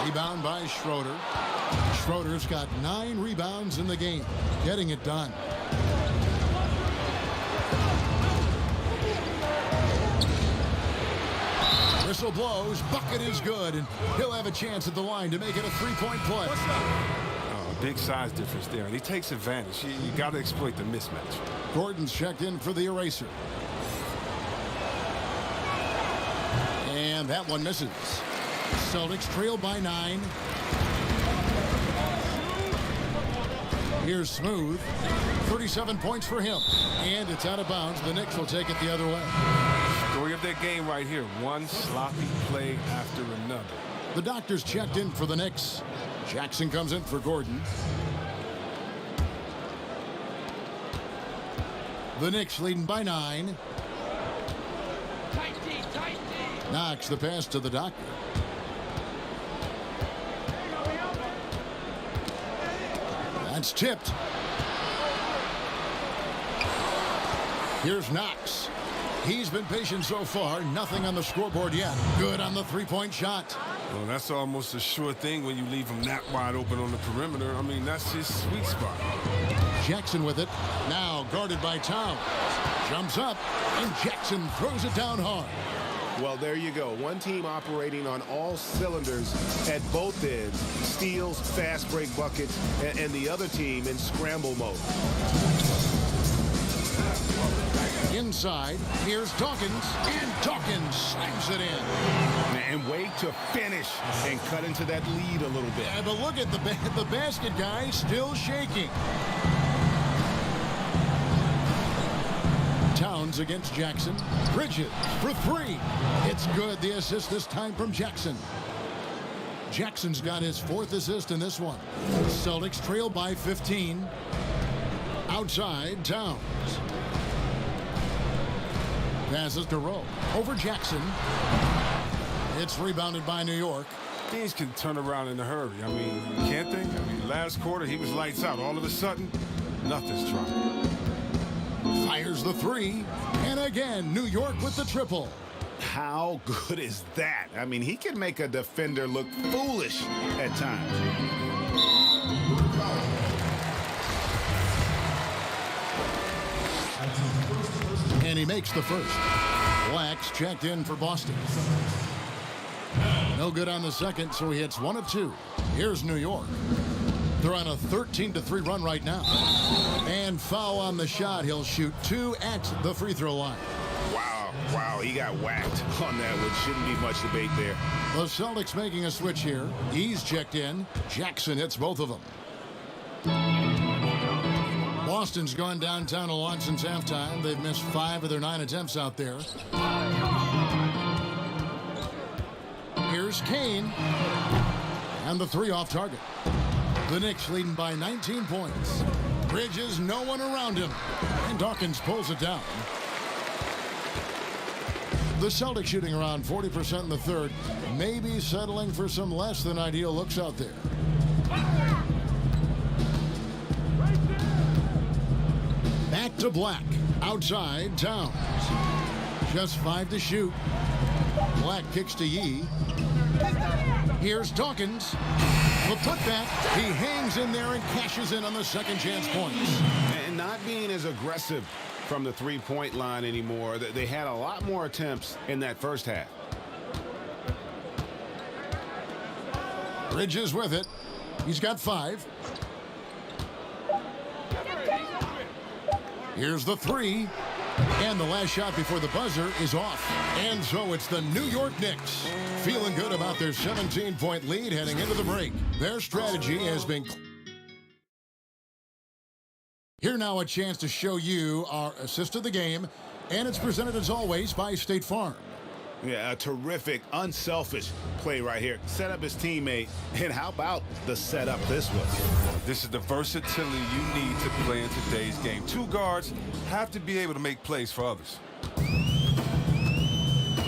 Rebound by Schroeder. Schroeder's got 9 rebounds in the game. Getting it done. Whistle blows. Bucket is good, and he'll have a chance at the line to make it a three-point play. Big size difference there, and he takes advantage. You got to exploit the mismatch. Gordon's checked in for the eraser. And that one misses. Celtics trail by 9. Here's Smooth. 37 points for him. And it's out of bounds. The Knicks will take it the other way. Story of that game right here. One sloppy play after another. The doctor's checked in for the Knicks. Jackson comes in for Gordon. The Knicks leading by 9. Knox the pass to the doctor. That's tipped. Here's Knox. He's been patient so far. Nothing on the scoreboard yet. Good on the three-point shot. Well, that's almost a sure thing when you leave him that wide open on the perimeter. I mean, that's his sweet spot. Jackson with it. Now guarded by Towns. Jumps up, and Jackson throws it down hard. Well, there you go. One team operating on all cylinders at both ends. Steals, fast break buckets, and the other team in scramble mode. Inside, here's Dawkins, and Dawkins slams it in. And wait to finish and cut into that lead a little bit. Yeah, but look at the basket guy still shaking. Towns against Jackson. Bridges for 3. It's good. The assist this time from Jackson. Jackson's got his 4th assist in this one. Celtics trail by 15. Outside, Towns. Passes to Rowe. Over Jackson. It's rebounded by New York. Teams can turn around in a hurry. I mean, can't they? I mean, last quarter, he was lights out. All of a sudden, nothing's dropping. Fires the 3. And again, New York with the triple. How good is that? I mean, he can make a defender look foolish at times. And he makes the first. Black's checked in for Boston. No good on the second, so he hits 1 of 2. Here's New York. They're on a 13-3 run right now. And foul on the shot. He'll shoot 2 at the free throw line. Wow, he got whacked on that one. Shouldn't be much debate there. The Celtics making a switch here. He's checked in. Jackson hits both of them. Boston's gone downtown a lot since halftime. They've missed 5 of their 9 attempts out there. Here's Kane. And the 3 off target. The Knicks leading by 19 points. Bridges, no one around him. And Dawkins pulls it down. The Celtics shooting around 40% in the third. Maybe settling for some less than ideal looks out there. Back to Black. Outside, Towns. Just 5 to shoot. Black kicks to Yee. Here's Dawkins. The putback. He hangs in there and cashes in on the second chance points. And not being as aggressive from the three-point line anymore. They had a lot more attempts in that first half. Bridges with it. He's got 5. Here's the 3. And the last shot before the buzzer is off. And so it's the New York Knicks feeling good about their 17-point lead heading into the break. Their strategy has been... Here now a chance to show you our assist of the game. And it's presented as always by State Farm. Yeah, a terrific, unselfish play right here. Set up his teammate. And how about the setup this was? This is the versatility you need to play in today's game. 2 guards have to be able to make plays for others.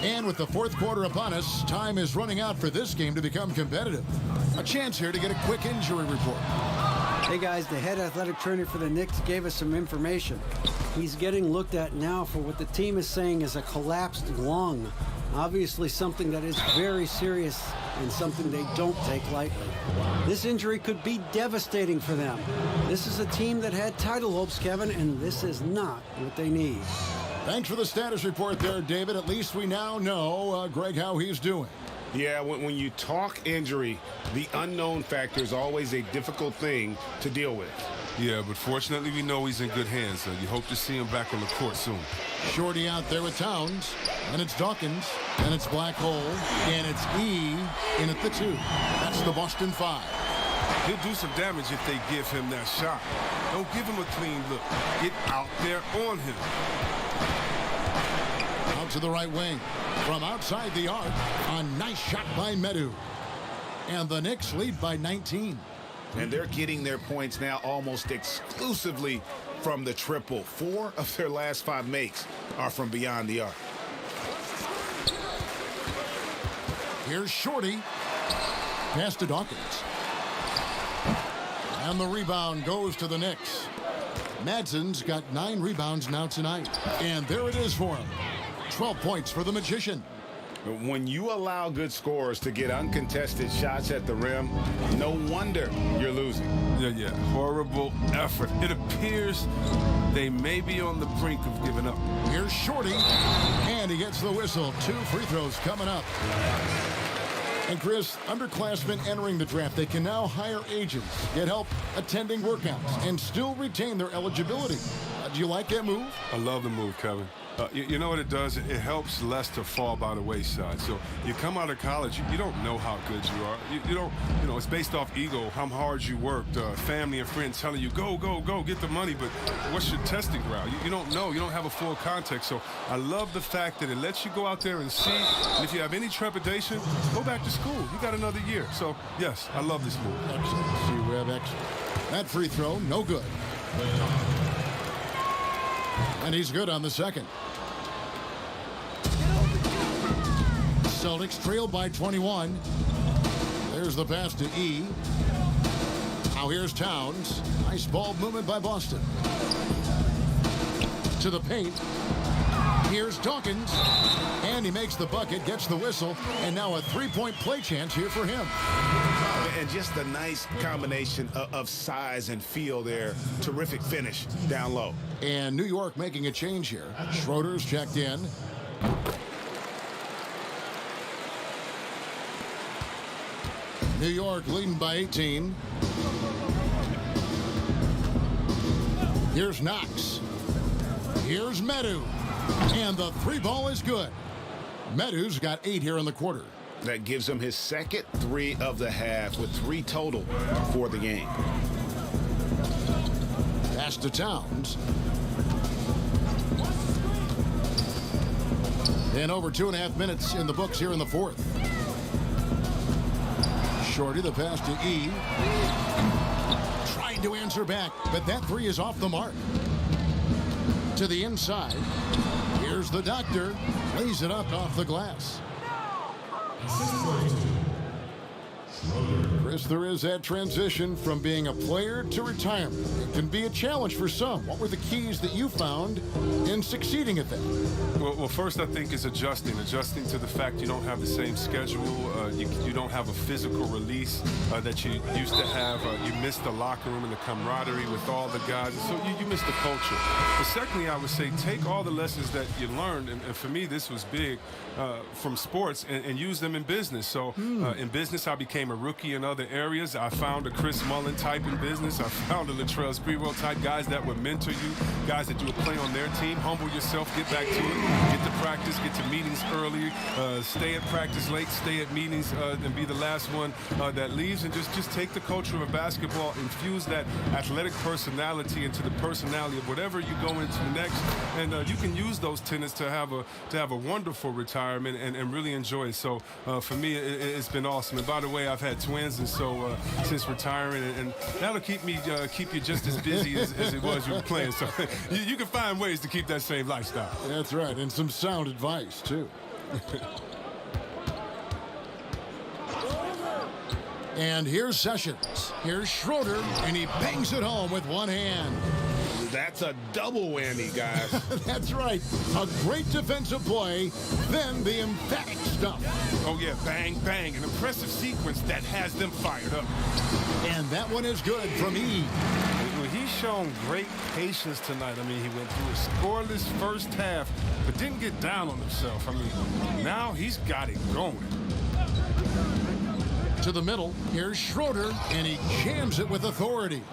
And with the fourth quarter upon us, time is running out for this game to become competitive. A chance here to get a quick injury report. Hey guys, the head athletic trainer for the Knicks gave us some information. He's getting looked at now for what the team is saying is a collapsed lung. Obviously something that is very serious and something they don't take lightly. This injury could be devastating for them. This is a team that had title hopes, Kevin, and this is not what they need. Thanks for the status report there, David. At least we now know, Greg, how he's doing. Yeah, when you talk injury, the unknown factor is always a difficult thing to deal with. Yeah, but fortunately we know he's in good hands. You hope to see him back on the court soon. Shorty out there with Towns, and it's Dawkins, and it's Black Hole, and it's E in at the 2. That's the Boston 5. He'll do some damage if they give him that shot. Don't give him a clean look. Get out there on him. Out to the right wing. From outside the arc, a nice shot by Medu. And the Knicks lead by 19. And they're getting their points now almost exclusively from the triple. 4 of their last 5 makes are from beyond the arc. Here's Shorty. Pass to Dawkins. And the rebound goes to the Knicks. Madsen's got 9 rebounds now tonight. And there it is for him. 12 points for the Magician. When you allow good scorers to get uncontested shots at the rim, no wonder you're losing. Yeah. Horrible effort. It appears they may be on the brink of giving up. Here's Shorty. And he gets the whistle. 2 free throws coming up. And Chris, underclassmen entering the draft, they can now hire agents, get help attending workouts, and still retain their eligibility. Do you like that move? I love the move, Kevin. You know what it does? It helps less to fall by the wayside. So you come out of college, you don't know how good you are. You don't, it's based off ego, how hard you worked, family and friends telling you, go, get the money, but what's your testing ground? You don't know. You don't have a full context. So I love the fact that it lets you go out there and see, and if you have any trepidation, go back to school. You got another year. So, yes, I love this move. Excellent. See, we have excellent. That free throw, no good. And he's good on the second. Celtics trail by 21. There's the pass to E. Now here's Towns. Nice ball movement by Boston. To the paint. Here's Dawkins. And he makes the bucket, gets the whistle, and now a 3-point play chance here for him. And just a nice combination of size and feel there. Terrific finish down low. And New York making a change here. Schroeder's checked in. New York leading by 18. Here's Knox. Here's Medu. And the 3 ball is good. Medu's got 8 here in the quarter. That gives him his second 3 of the half with 3 total for the game. Pass to Towns. And over 2.5 minutes in the books here in the 4th. Shorty, the pass to E. Trying to answer back, but that 3 is off the mark. To the inside. Here's the doctor. Lays it up off the glass. Chris, there is that transition from being a player to retirement. It can be a challenge for some. What were the keys that you found in succeeding at that? Well, first I think is adjusting to the fact you don't have the same schedule. You don't have a physical release that you used to have. You miss the locker room and the camaraderie with all the guys. So you miss the culture. But secondly, I would say take all the lessons that you learned, and for me this was big, from sports and use them in business. So in business I became a rookie in other areas. I found a Chris Mullin type in business. I found a Latrell Sprewell type, guys that would mentor you, guys that do a play on their team. Humble yourself, get back to it, get to practice, get to meetings early, stay at practice late, stay at meetings, and be the last one that leaves, and just take the culture of basketball, infuse that athletic personality into the personality of whatever you go into next, and you can use those tenets to have a wonderful retirement and really enjoy it. So for me, it's been awesome. And by the way, I've had twins, and so since retiring, and that'll keep you just as busy as it was you were playing. So you can find ways to keep that same lifestyle. That's right, and some sound advice too. And here's Sessions. Here's Schroeder, and he bangs it home with one hand. That's a double whammy, guys. That's right. A great defensive play, then the emphatic stuff. Oh, yeah, bang, bang. An impressive sequence that has them fired up. And that one is good from E. When he shown great patience tonight. I mean, he went through a scoreless first half, but didn't get down on himself. I mean, now he's got it going. To the middle, here's Schroeder, and he jams it with authority.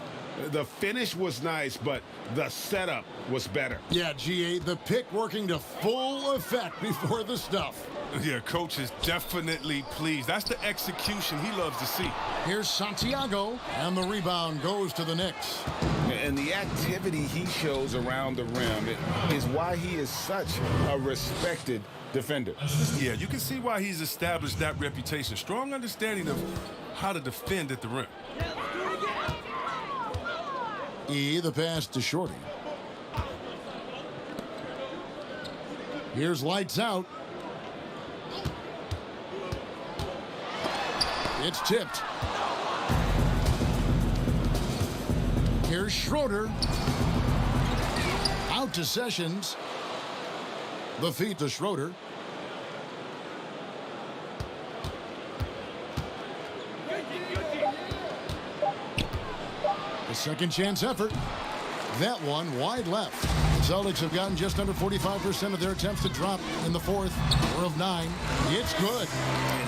The finish was nice, but the setup was better. Yeah, GA, the pick working to full effect before the stuff. Yeah, coach is definitely pleased. That's the execution he loves to see. Here's Santiago, and the rebound goes to the Knicks. And the activity he shows around the rim is why he is such a respected defender. Yeah, you can see why he's established that reputation. Strong understanding of how to defend at the rim. The pass to Shorty. Here's lights out. It's tipped. Here's Schroeder. Out to Sessions. The feed to Schroeder. A second chance effort. That one wide left. The Celtics have gotten just under 45% of their attempts to drop in the fourth. 4 of 9. It's good.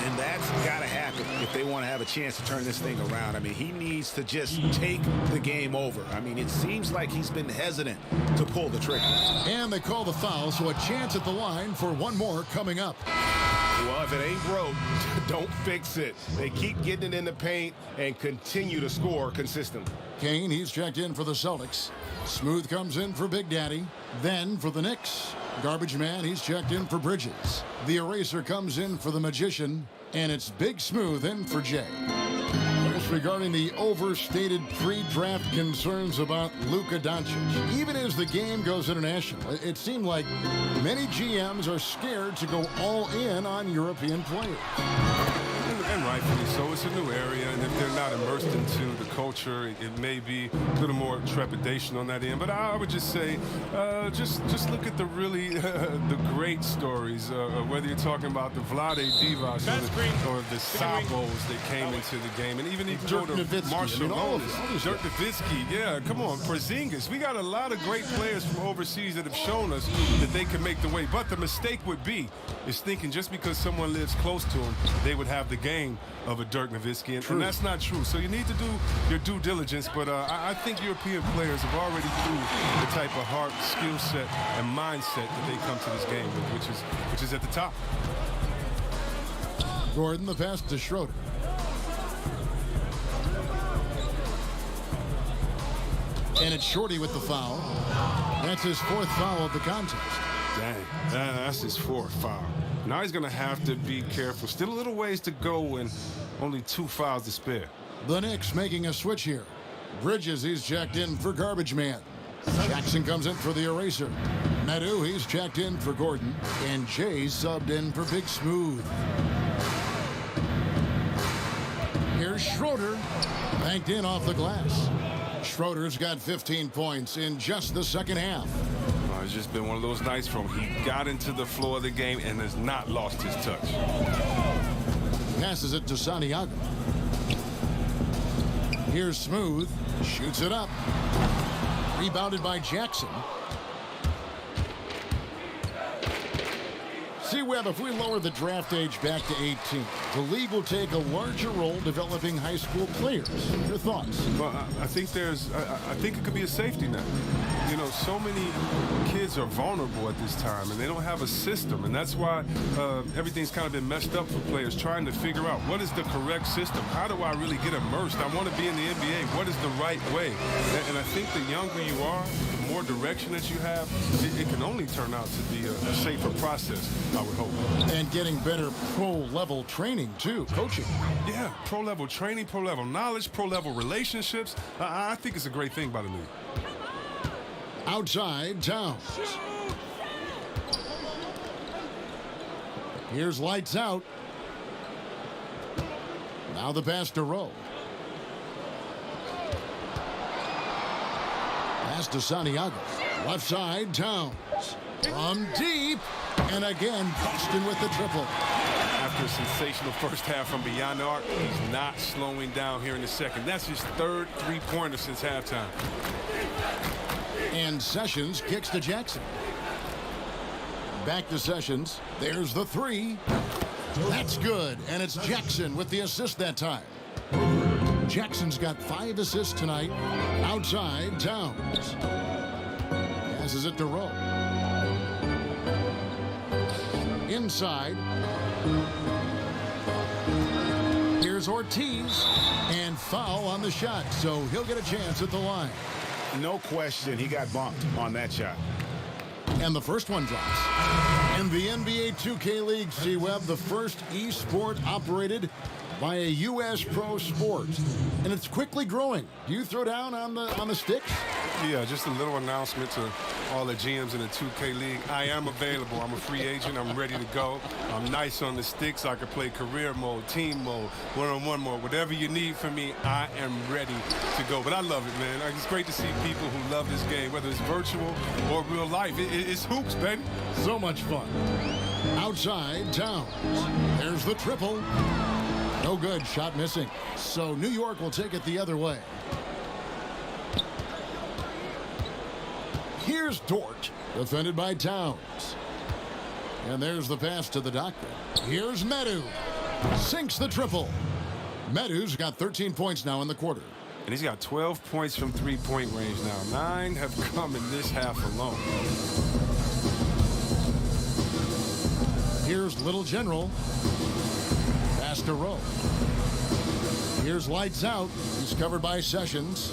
And that's got to happen if they want to have a chance to turn this thing around. I mean, he needs to just take the game over. I mean, it seems like he's been hesitant to pull the trigger. And they call the foul, so a chance at the line for one more coming up. Well, if it ain't broke, don't fix it. They keep getting it in the paint and continue to score consistently. Kane, he's checked in for the Celtics. Smooth comes in for Big Daddy. Then for the Knicks, Garbage Man, he's checked in for Bridges. The Eraser comes in for the Magician, and it's Big Smooth in for Jay. Regarding the overstated pre-draft concerns about Luka Doncic. Even as the game goes international, it seemed like many GMs are scared to go all in on European players. And rightfully so. It's a new area, and if they're not immersed into the culture, it may be a little more trepidation on that end. But I would just say, just look at the really the great stories. Whether you're talking about the Vlade Divac or the Sabos that came into the game, and even if you go to Marshall Jonas, Dirk Nowitzki, yeah, come on, Porzingis. We got a lot of great players from overseas that have shown us that they can make the way. But the mistake would be is thinking just because someone lives close to them, they would have the game of a Dirk Nowitzki, and that's not true. So you need to do your due diligence, but I think European players have already proved the type of heart, skill set, and mindset that they come to this game with, which is at the top. Gordon, the pass to Schroeder. And it's Shorty with the foul. That's his 4th foul of the contest. Dang, that's his 4th foul. Now he's going to have to be careful. Still a little ways to go and only 2 fouls to spare. The Knicks making a switch here. Bridges, he's checked in for Garbage Man. Jackson comes in for the Eraser. Nadu, he's checked in for Gordon. And Jay subbed in for Big Smooth. Here's Schroeder. Banked in off the glass. Schroeder's got 15 points in just the second half. It's just been one of those nights from he got into the floor of the game and has not lost his touch. Passes it to Santiago. Here's Smooth. Shoots it up. Rebounded by Jackson. See, Webb, if we lower the draft age back to 18, the league will take a larger role developing high school players. Your thoughts? Well, I think I think it could be a safety net. You know, so many kids are vulnerable at this time, and they don't have a system, and that's why everything's kind of been messed up for players trying to figure out what is the correct system. How do I really get immersed? I want to be in the NBA. What is the right way? And I think the younger you are, the more direction that you have, it can only turn out to be a safer process, I would hope. And getting better pro-level training, too, coaching. Yeah, pro-level training, pro-level knowledge, pro-level relationships. I think it's a great thing by the league. Outside, Towns. Here's lights out. Now the pass to Rowe. Pass to Santiago. Left side, Towns. From deep. And again, Boston with the triple. After a sensational first half from beyond the arc, he's not slowing down here in the second. That's his third three-pointer since halftime. And Sessions kicks to Jackson. Back to Sessions. There's the three. That's good. And it's Jackson with the assist that time. Jackson's got 5 assists tonight. Outside, Towns. Passes it to Rowe. Inside. Here's Ortiz. And foul on the shot, so he'll get a chance at the line. No question, he got bumped on that shot. And the first one drops. In the NBA 2K League, C-Web, the first e-sport operated by a U.S. pro sport. And it's quickly growing. Do you throw down on the sticks? Yeah, just a little announcement to all the GMs in the 2K League. I am available. I'm a free agent. I'm ready to go. I'm nice on the sticks. I can play career mode, team mode, one-on-one mode. Whatever you need from me, I am ready to go. But I love it, man. It's great to see people who love this game, whether it's virtual or real life. It's hoops, baby. So much fun. Outside, Towns. There's the triple. No good. Shot missing. So New York will take it the other way. Here's Dort, defended by Towns. And there's the pass to the doctor. Here's Medu. Sinks the triple. Medu's got 13 points now in the quarter. And he's got 12 points from three-point range now. 9 have come in this half alone. Here's Little General. Pass to Rowe. Here's Lights Out. He's covered by Sessions.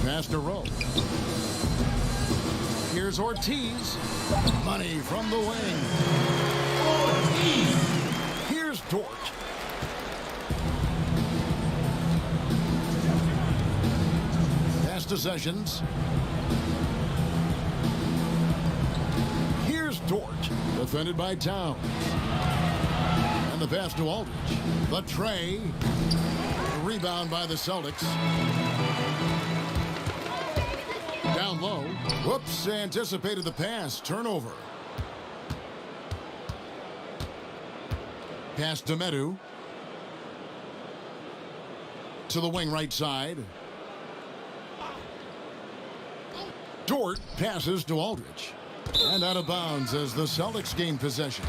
Pass to Rowe. Here's Ortiz. Money from the wing. Here's Dort. Pass to Sessions. Here's Dort, defended by Towns. And the pass to Aldridge. The tray. The rebound by the Celtics. Down low. Whoops, anticipated the pass. Turnover. Pass to Medu. To the wing right side. Dort passes to Aldridge. And out of bounds as the Celtics gain possession.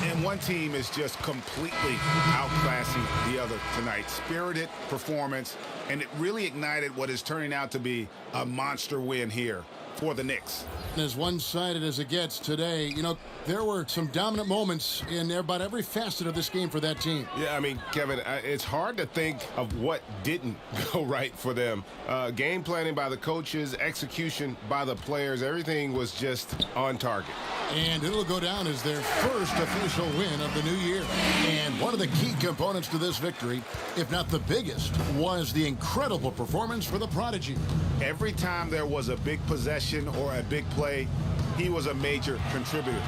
And one team is just completely outclassing the other tonight. Spirited performance, and it really ignited what is turning out to be a monster win here for the Knicks. As one-sided as it gets today, you know, there were some dominant moments in about every facet of this game for that team. Yeah, I mean, Kevin, it's hard to think of what didn't go right for them. Game planning by the coaches, execution by the players, everything was just on target. And it'll go down as their first official win of the new year. And one of the key components to this victory, if not the biggest, was the incredible performance for the Prodigy. Every time there was a big possession or a big play, he was a major contributor.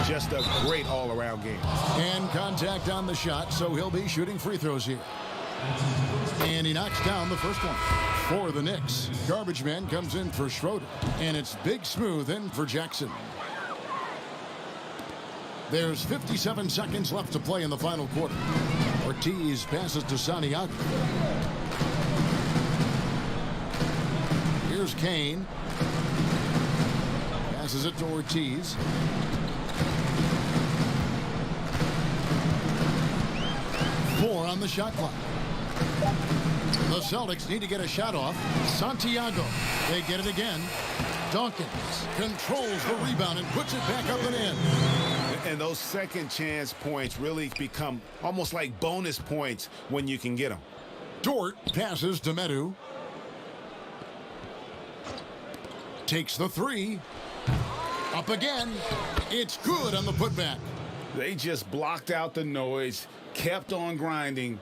Just a great all-around game. And contact on the shot, so he'll be shooting free throws here. And he knocks down the first one for the Knicks. Garbage man comes in for Schroeder. And it's Big Smooth in for Jackson. There's 57 seconds left to play in the final quarter. Ortiz passes to Santiago. Here's Kane. Passes it to Ortiz. Four on the shot clock. The Celtics need to get a shot off. Santiago. They get it again. Dawkins controls the rebound and puts it back up and in. And those second chance points really become almost like bonus points when you can get them. Dort passes to Medu. Takes the three. Up again. It's good on the putback. They just blocked out the noise, kept on grinding,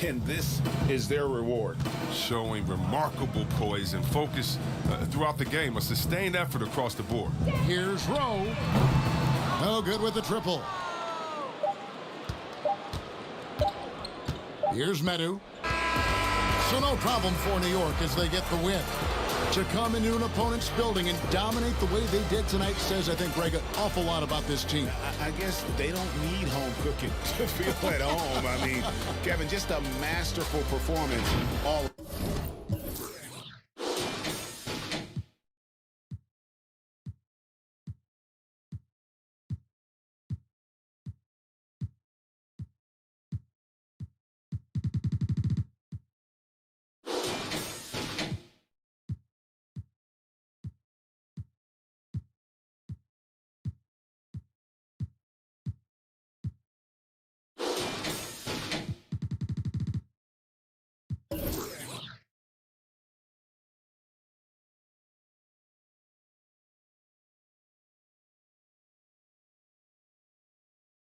and this is their reward. Showing remarkable poise and focus throughout the game. A sustained effort across the board. Here's Rowe. No good with the triple. Here's Medu. So no problem for New York as they get the win. To come into an opponent's building and dominate the way they did tonight says, I think, Greg, an awful lot about this team. I guess they don't need home cooking to feel at home. I mean, Kevin, just a masterful performance all